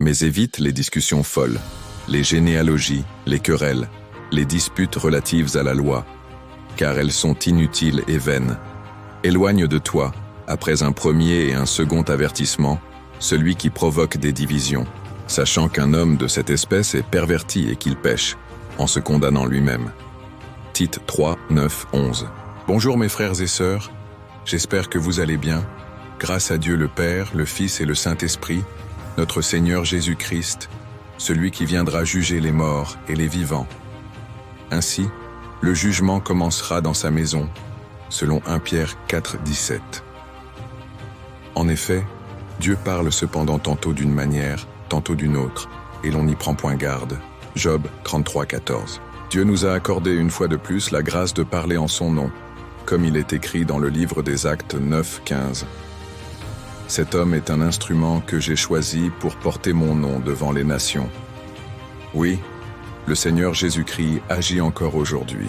Mais évite les discussions folles, les généalogies, les querelles, les disputes relatives à la loi, car elles sont inutiles et vaines. Éloigne de toi, après un premier et un second avertissement, celui qui provoque des divisions, sachant qu'un homme de cette espèce est perverti et qu'il pêche, en se condamnant lui-même. Tite 3, 9, 11. Bonjour mes frères et sœurs, j'espère que vous allez bien. Grâce à Dieu le Père, le Fils et le Saint-Esprit, notre Seigneur Jésus-Christ, celui qui viendra juger les morts et les vivants. Ainsi, le jugement commencera dans sa maison, selon 1 Pierre 4, 17. En effet, Dieu parle cependant tantôt d'une manière, tantôt d'une autre, et l'on n'y prend point garde. Job 33, 14. Dieu nous a accordé une fois de plus la grâce de parler en son nom, comme il est écrit dans le livre des Actes 9, 15. Cet homme est un instrument que j'ai choisi pour porter mon nom devant les nations. Oui, le Seigneur Jésus-Christ agit encore aujourd'hui,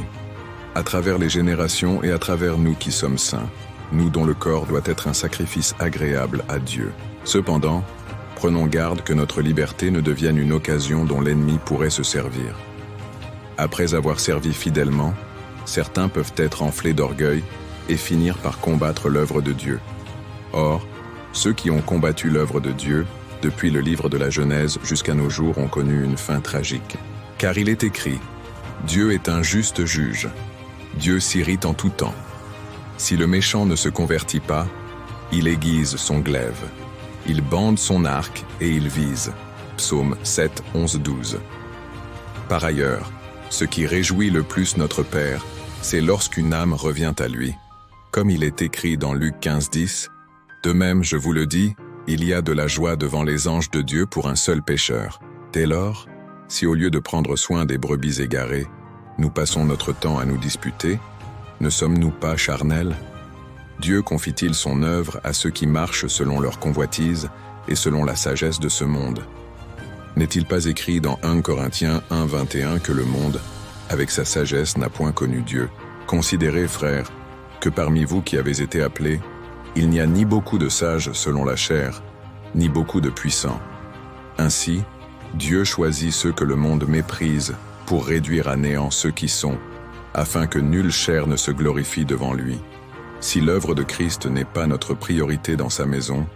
à travers les générations et à travers nous qui sommes saints, nous dont le corps doit être un sacrifice agréable à Dieu. Cependant, prenons garde que notre liberté ne devienne une occasion dont l'ennemi pourrait se servir. Après avoir servi fidèlement, certains peuvent être enflés d'orgueil et finir par combattre l'œuvre de Dieu. Or, ceux qui ont combattu l'œuvre de Dieu, depuis le livre de la Genèse jusqu'à nos jours, ont connu une fin tragique. Car il est écrit, Dieu est un juste juge. Dieu s'irrite en tout temps. Si le méchant ne se convertit pas, il aiguise son glaive. Il bande son arc et il vise. Psaume 7, 11, 12. Par ailleurs, ce qui réjouit le plus notre Père, c'est lorsqu'une âme revient à lui. Comme il est écrit dans Luc 15, 10, « De même, je vous le dis, il y a de la joie devant les anges de Dieu pour un seul pécheur. Dès lors, si au lieu de prendre soin des brebis égarées, nous passons notre temps à nous disputer, ne sommes-nous pas charnels? Dieu confie-t-il son œuvre à ceux qui marchent selon leur convoitise et selon la sagesse de ce monde? N'est-il pas écrit dans 1 Corinthiens 1, 21 que le monde, avec sa sagesse, n'a point connu Dieu? Considérez, frères, que parmi vous qui avez été appelés, il n'y a ni beaucoup de sages selon la chair, ni beaucoup de puissants. Ainsi, Dieu choisit ceux que le monde méprise pour réduire à néant ceux qui sont, afin que nulle chair ne se glorifie devant lui. Si l'œuvre de Christ n'est pas notre priorité dans sa maison,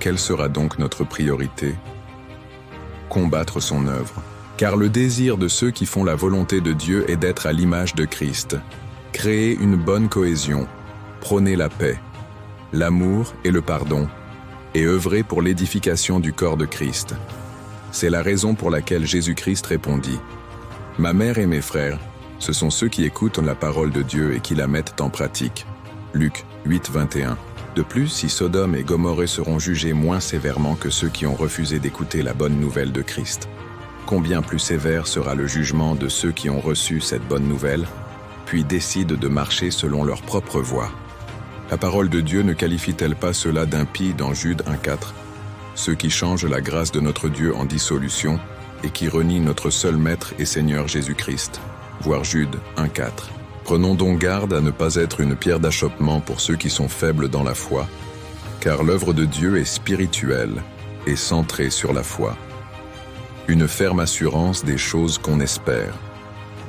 quelle sera donc notre priorité? Combattre son œuvre. Car le désir de ceux qui font la volonté de Dieu est d'être à l'image de Christ. Créer une bonne cohésion, prôner la paix, l'amour et le pardon, et œuvrer pour l'édification du corps de Christ. C'est la raison pour laquelle Jésus-Christ répondit, « Ma mère et mes frères, ce sont ceux qui écoutent la parole de Dieu et qui la mettent en pratique. » Luc 8, 21. De plus, si Sodome et Gomorrhe seront jugés moins sévèrement que ceux qui ont refusé d'écouter la bonne nouvelle de Christ, combien plus sévère sera le jugement de ceux qui ont reçu cette bonne nouvelle, puis décident de marcher selon leur propre voie. La parole de Dieu ne qualifie-t-elle pas cela d'impies dans Jude 1,4? Ceux qui changent la grâce de notre Dieu en dissolution et qui renient notre seul Maître et Seigneur Jésus-Christ. Voir Jude 1,4. Prenons donc garde à ne pas être une pierre d'achoppement pour ceux qui sont faibles dans la foi, car l'œuvre de Dieu est spirituelle et centrée sur la foi. Une ferme assurance des choses qu'on espère.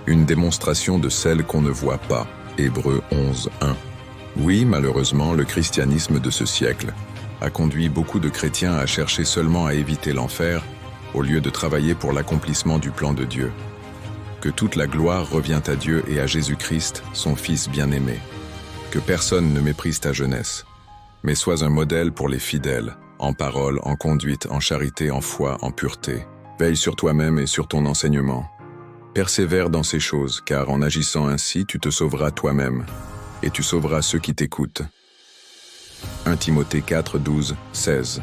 Une démonstration de celles qu'on ne voit pas. Hébreux 11, 1. Oui, malheureusement, le christianisme de ce siècle a conduit beaucoup de chrétiens à chercher seulement à éviter l'enfer, au lieu de travailler pour l'accomplissement du plan de Dieu. Que toute la gloire revient à Dieu et à Jésus-Christ, son Fils bien-aimé. Que personne ne méprise ta jeunesse, mais sois un modèle pour les fidèles, en parole, en conduite, en charité, en foi, en pureté. Veille sur toi-même et sur ton enseignement. Persévère dans ces choses, car en agissant ainsi, tu te sauveras toi-même, et tu sauveras ceux qui t'écoutent. 1 Timothée 4, 12, 16.